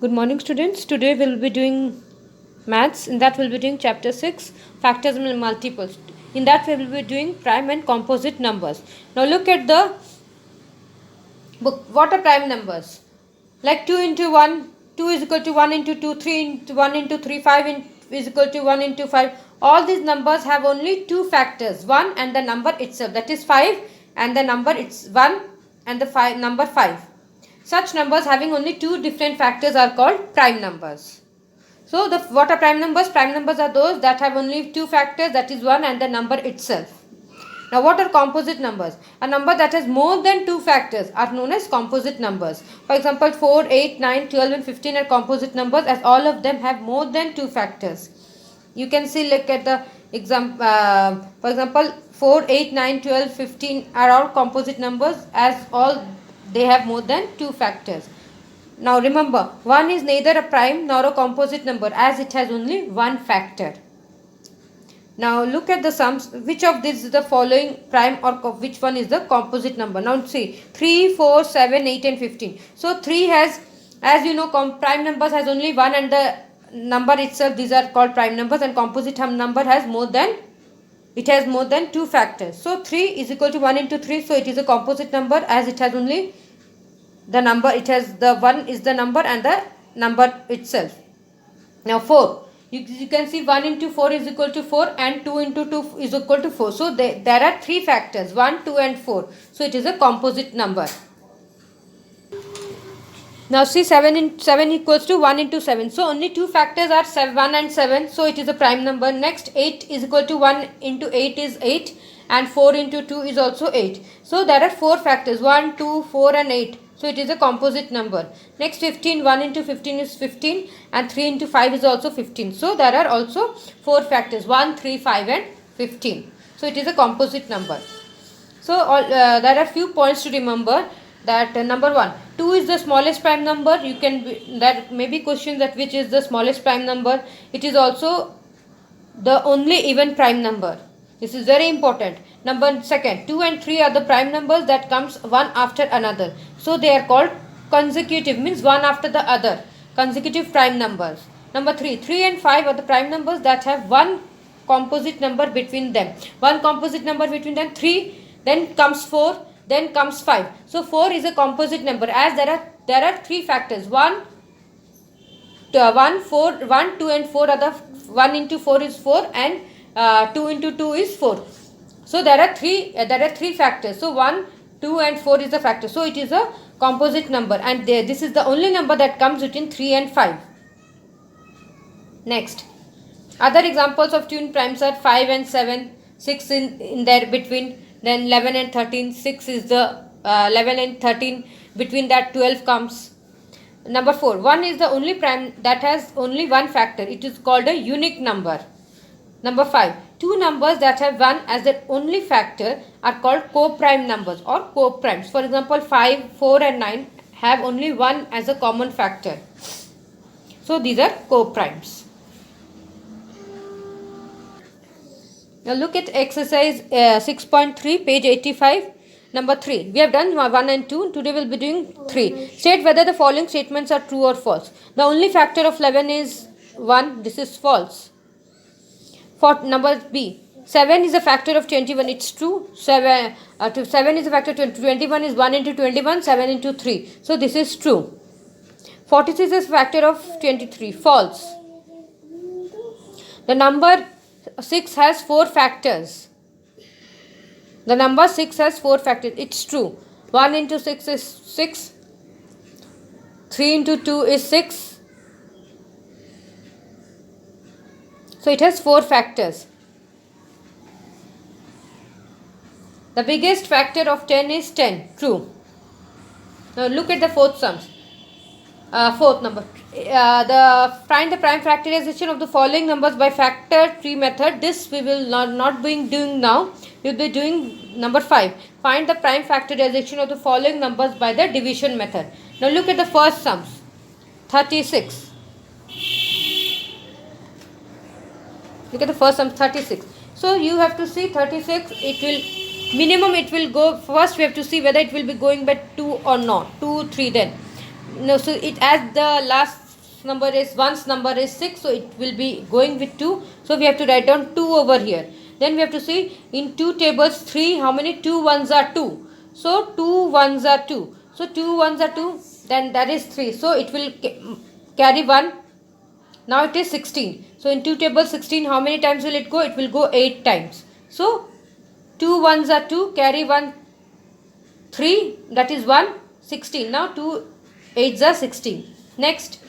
Good morning, students. Today we will be doing maths. In that we will be doing chapter 6, factors and multiples. In that we will be doing prime and composite numbers. Now look at the book. What are prime numbers? Like 2 into 1, 2 is equal to 1 into 2, 3 into 1 into 3, 5 is equal to 1 into 5. All these numbers have only two factors, 1 and the number itself, that is 5, and the number it's 1 and the number 5. Such numbers having only two different factors are called prime numbers. So what are prime numbers? Prime numbers are those that have only two factors, that is 1 and the number itself. Now what are composite numbers? A number that has more than two factors are known as composite numbers. For example, 4, 8, 9, 12 and 15 are composite numbers as all of them have more than two factors. You can see, look at the example. For example, 4, 8, 9, 12, 15 are all composite numbers as all they have more than two factors. Now remember, 1 is neither a prime nor a composite number as it has only one factor. Now look at the sums. Which of these is the following prime or which one is the composite number? Now see, 3, 4, 7, 8 and 15. So 3 has, as you know, prime numbers has only one and the number itself, these are called prime numbers, and composite number has more than two factors. So 3 is equal to 1 into 3. So it is a composite number as it has only the number, it has the 1 is the number and the number itself. Now 4. You can see 1 into 4 is equal to 4 and 2 into 2 is equal to 4. So there are three factors, 1, 2 and 4. So it is a composite number. Now see, 7 equals to 1 into 7. So only two factors are 1 and 7. So it is a prime number. Next, 8 is equal to 1 into 8 is 8 and 4 into 2 is also 8. So there are four factors, 1, 2, 4 and 8. So it is a composite number. Next, 15, 1 into 15 is 15 and 3 into 5 is also 15. So there are also four factors, 1, 3, 5 and 15. So it is a composite number. So there are few points to remember. That number 1, 2 is the smallest prime number. That may be question that which is the smallest prime number. It is also the only even prime number. This is very important. Number second, 2 and 3 are the prime numbers that comes one after another. So they are called consecutive, means one after the other, consecutive prime numbers. Number 3, 3 and 5 are the prime numbers that have one composite number between them. One composite number between them, 3, then comes 4, then comes 5. So 4 is a composite number as there are three factors. 1, 2 and 4 are the 1 into 4 is 4 and 2 into 2 is 4. So there are three factors. So 1, 2 and 4 is the factor. So it is a composite number and this is the only number that comes between 3 and 5. Next, other examples of twin primes are 5 and 7, 6 in there between. Then 11 and 13, 6 is the 11 and 13, between that 12 comes. Number 4, 1 is the only prime that has only one factor. It is called a unique number. Number 5, two numbers that have 1 as their only factor are called co-prime numbers or co-primes. For example, 5, 4 and 9 have only 1 as a common factor. So these are co-primes. Now look at exercise 6.3, page 85. Number 3. We have done 1 and 2. Today we will be doing 3. State whether the following statements are true or false. The only factor of 11 is 1. This is false. For number B. 7 is a factor of 21. It's true. 7 is a factor of 21 is 1 into 21, 7 into 3. So this is true. 46 is a factor of 23. False. The number 6 has 4 factors. The number 6 has 4 factors. It's true. 1 into 6 is 6. 3 into 2 is 6. So it has 4 factors. The biggest factor of 10 is 10. True. Now look at the fourth sums. Fourth number. Find the prime factorization of the following numbers by factor tree method. This we will not be doing now. We will be doing number 5. Find the prime factorization of the following numbers by the division method. Now look at the first sums. 36. Look at the first sum, 36. So you have to see 36. It will go first. We have to see whether it will be going by 2 or not. 2, 3 then. No, so it as the last number is 6, so it will be going with 2. So we have to write down 2 over here. Then we have to see in 2 tables 3, how many 2 ones are 2. So 2 ones are 2. So 2 ones are 2, then that is 3. So it will carry 1. Now it is 16. So in 2 tables 16, how many times will it go? It will go 8 times. So 2 ones are 2, carry 1, 3, that is 1, 16. Now 2 8s are 16. Next,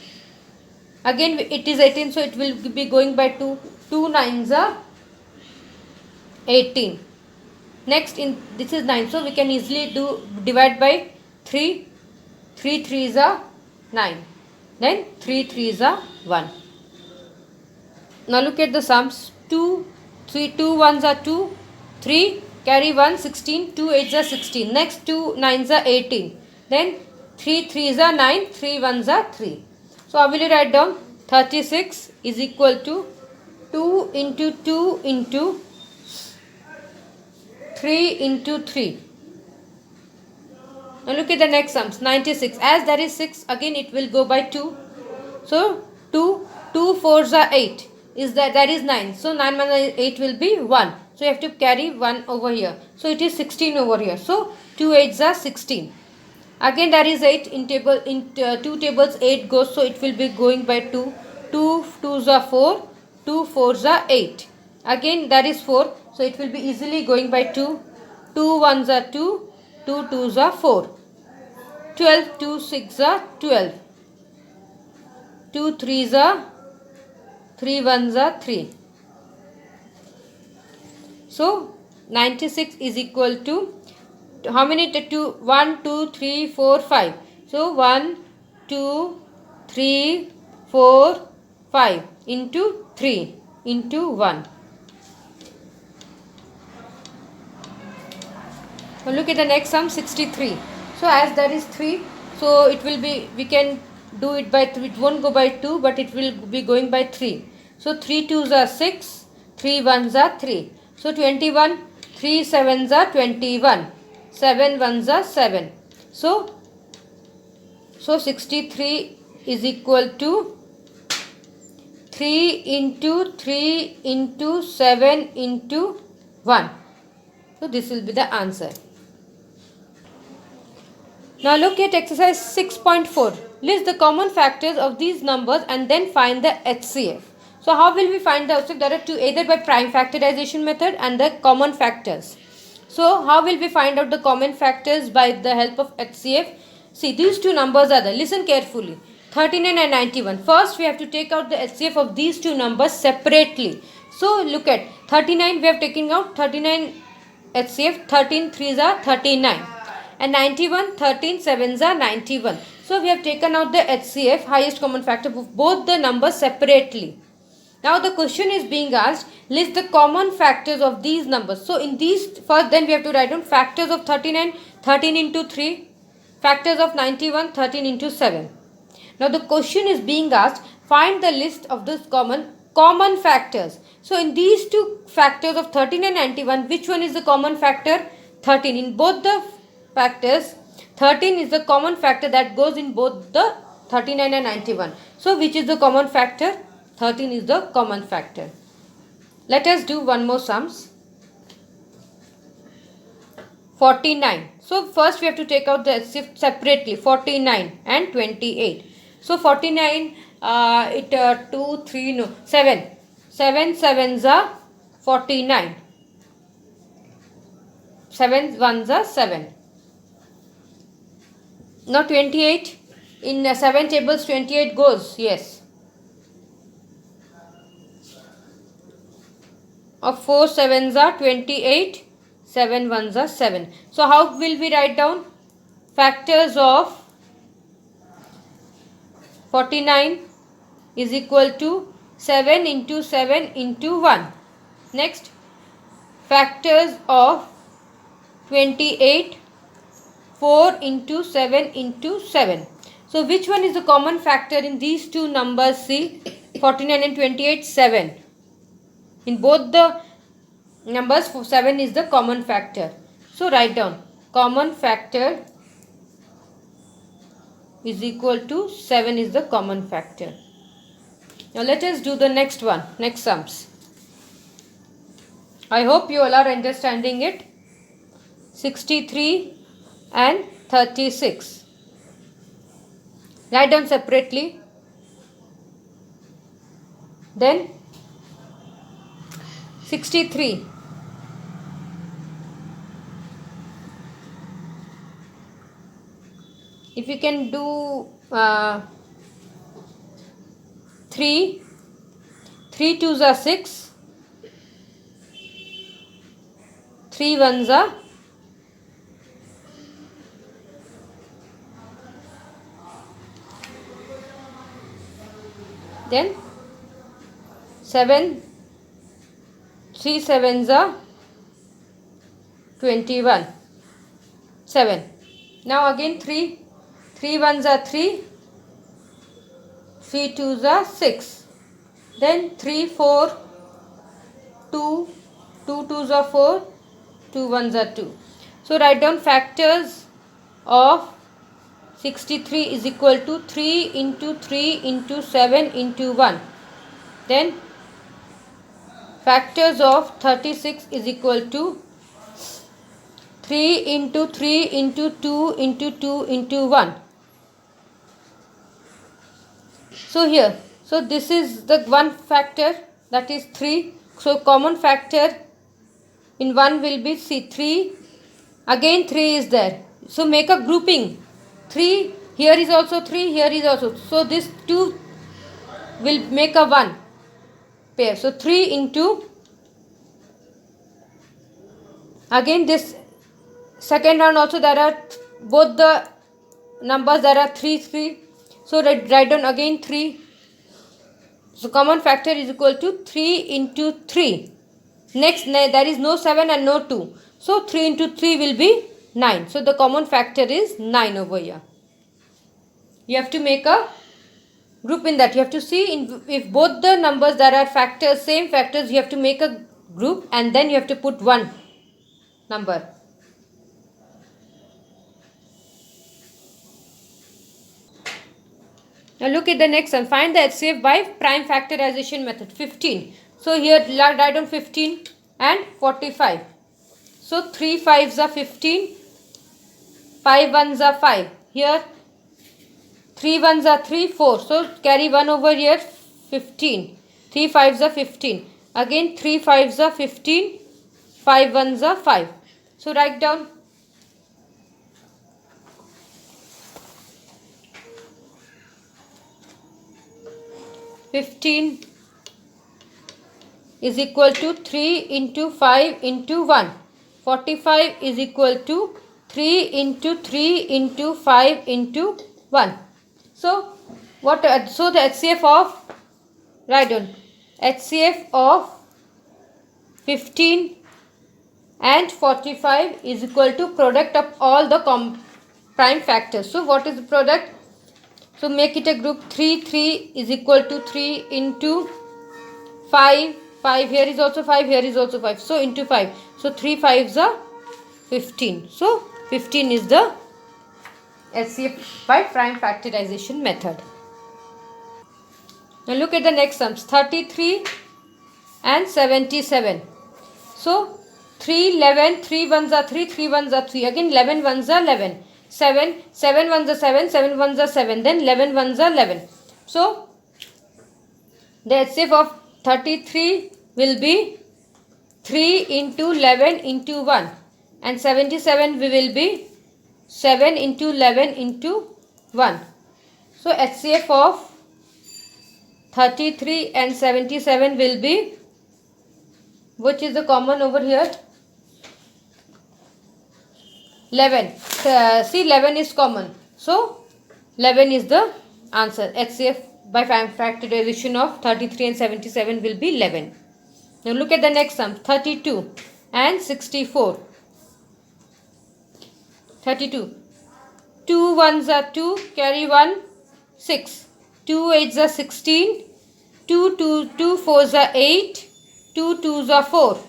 again it is 18, so it will be going by 2. 2 9s are 18. Next, in this is 9, so we can easily do divide by 3. 3 3s are 9. Then 3 3s are 1. Now look at the sums. 2 1s are 2. 3 carry 1, 16. 2 8s are 16. Next, 2 9s are 18. Then 3 3s are 9. 3 1s are 3. So how will you write down? 36 is equal to 2 into 2 into 3 into 3. Now look at the next sums. 96. As there is 6, again it will go by 2. So 2 4s are 8. That is 9. So 9 minus 8 will be 1. So you have to carry 1 over here. So it is 16 over here. So 2 8s are 16. Again there is 8 in 2 tables 8 goes. So it will be going by 2. 2 2s are 4. 2 4s are 8. Again there is 4. So it will be easily going by 2. 2 1s are 2. 2 2s are 4. 12 2 6 are 12. 2 3s are 3 1s are 3. So 96 is equal to how many? 1 2 3 4 5. So 1 2 3 4 5 into 3 into 1. Now look at the next sum, 63. So as there is 3, so it will be, we can do it by 3. It won't go by 2, but it will be going by 3. So 3 2s are 6, 3 1s are 3. So 21, 3 7s are 21, 7 1s are 7. So 63 is equal to 3 into 3 into 7 into 1. So this will be the answer. Now look at exercise 6.4. List the common factors of these numbers and then find the HCF. So how will we find the HCF? There are two, either by prime factorization method and the common factors. So how will we find out the common factors by the help of HCF? See, these two numbers are there. Listen carefully. 39 and 91. First we have to take out the HCF of these two numbers separately. So look at 39, we have taken out 39 HCF, 13 3s are 39. And 91, 13 7s are 91. So we have taken out the HCF, highest common factor, of both the numbers separately. Now the question is being asked, list the common factors of these numbers. So in these, first then we have to write down factors of 39, 13 into 3, factors of 91, 13 into 7. Now the question is being asked, find the list of those common factors. So in these two factors of 13 and 91, which one is the common factor? 13. In both the factors, 13 is the common factor that goes in both the 39 and 91. So which is the common factor? 13 is the common factor. Let us do one more sums. 49. So first we have to take out the HCF separately, 49 and 28. So 49, 2, 3, no, 7. 7 7s are 49. 7 1s are 7. Now 28, in 7 tables 28 goes, yes. Of 4 7s are 28, 7 1s are 7. So how will we write down? Factors of 49 is equal to 7 into 7 into 1. Next, factors of 28, 4 into 7 into 7. So which one is the common factor in these two numbers? See, 49 and 28, 7. In both the numbers, 7 is the common factor. So write down common factor is equal to 7 is the common factor. Now let us do the next one, next sums. I hope you all are understanding it. 63 and 36. Write down separately. Then 63. If you can do 3 twos are 6, 3 ones are 7, 3 sevens are 21, 7. Now again 3 ones are 3, 3 twos are 6. Then 3, 4, 2, 2 twos are 4, 2 ones are 2. So write down factors of 63 is equal to 3 into 3 into 7 into 1. Then factors of 36 is equal to 3 into 3 into 2 into 2 into 1. So here, so this is the one factor, that is 3. So common factor in 1 will be 3. Again 3 is there. So make a grouping. 3, here is also 3, here is also. So this 2 will make a 1 pair. So 3 into, again this second round also there are both the numbers, there are 3. So write down again 3. So common factor is equal to 3 into 3. Next, there is no 7 and no 2. So 3 into 3 will be 9. So the common factor is 9 over here. You have to make a group in that. You have to see if both the numbers there are factors, same factors, you have to make a group and then you have to put one number. Now look at the next one. Find the HCF by prime factorization method. 15. So here write down 15 and 45. So 3 5s are 15. 5 1s are 5. Here 3 1s are 3, 4. So carry 1 over here, 15. 3 5s are 15. Again 3 5s are 15. 5 1s are 5. So write down 15 is equal to 3 into 5 into 1. 45 is equal to 3 into 3 into 5 into 1. So what? So the HCF of, write down, HCF of 15 and 45 is equal to product of all the prime factors. So what is the product? So make it a group. 3 is equal to 3 into 5. 5 here is also 5, here is also 5. So into 5. So 3 5s are 15. So 15 is the HCF by prime factorization method. Now look at the next sums. 33 and 77. So 3 11, 3 ones are 3, 3 ones are 3. Again 11 ones are 11. 7 ones are 7, 7 ones are 7. Then 11 ones are 11. So the HCF of 33 will be 3 into 11 into 1. And 77 will be 7 into 11 into 1. So HCF of 33 and 77 will be, which is the common over here? 11. See, 11 is common. So 11 is the answer. HCF by factorization of 33 and 77 will be 11. Now look at the next sum. 32 and 64. 32. 2 ones are 2. Carry 1. 6. 2 8s are 16. 2 4s are 8. 2 2s are 4.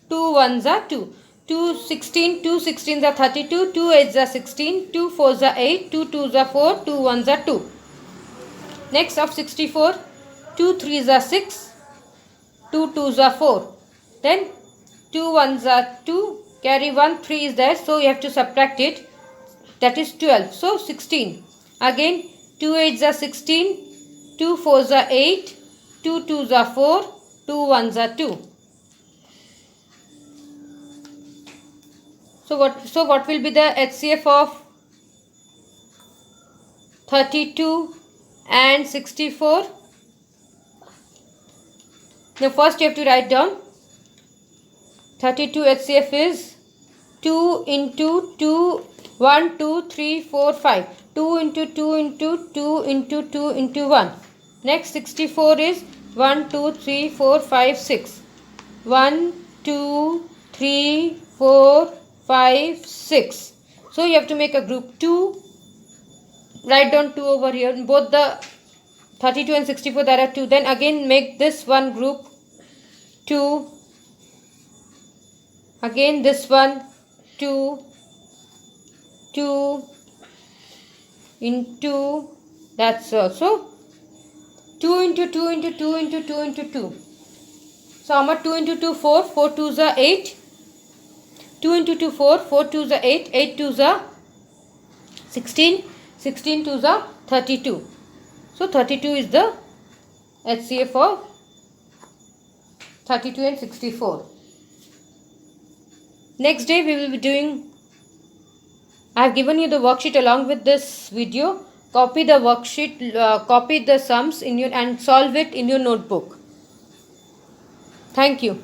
2 1s are 2. 2 16, 2 16s are 32, 2 8s are 16, 2 4s are 8, 2 2s are 4, 2 1s are 2. Next of 64, 2 3s are 6, 2 2s are 4. Then 2 1s are 2, carry 1, 3 is there, so you have to subtract it, that is 12. So 16. Again 2 8s are 16, 2 4s are 8, 2 2s are 4, 2 1s are 2. So what will be the HCF of 32 and 64? Now first you have to write down 32 HCF is 2 into 2, 1 2 3 4 5, 2 into 2 into 2 into 2 into 1. Next 64 is 1 2 3 4 5 6, 1 2 3 4 5 6. So you have to make a group 2. Write down 2 over here. In both the 32 and 64 there are 2. Then again make this one group 2. Again this one 2, 2 into, that's also 2 into 2 into 2 into 2 into 2. So how much? 2 into 2 4, 4 2s are 8, 2 into 2 4, 4 2s are 8, 8 2s are 16, 16 2s are 32. So 32 is the HCF of 32 and 64. Next day we will be doing, I have given you the worksheet along with this video. Copy the worksheet, copy the sums in your and solve it in your notebook. Thank you.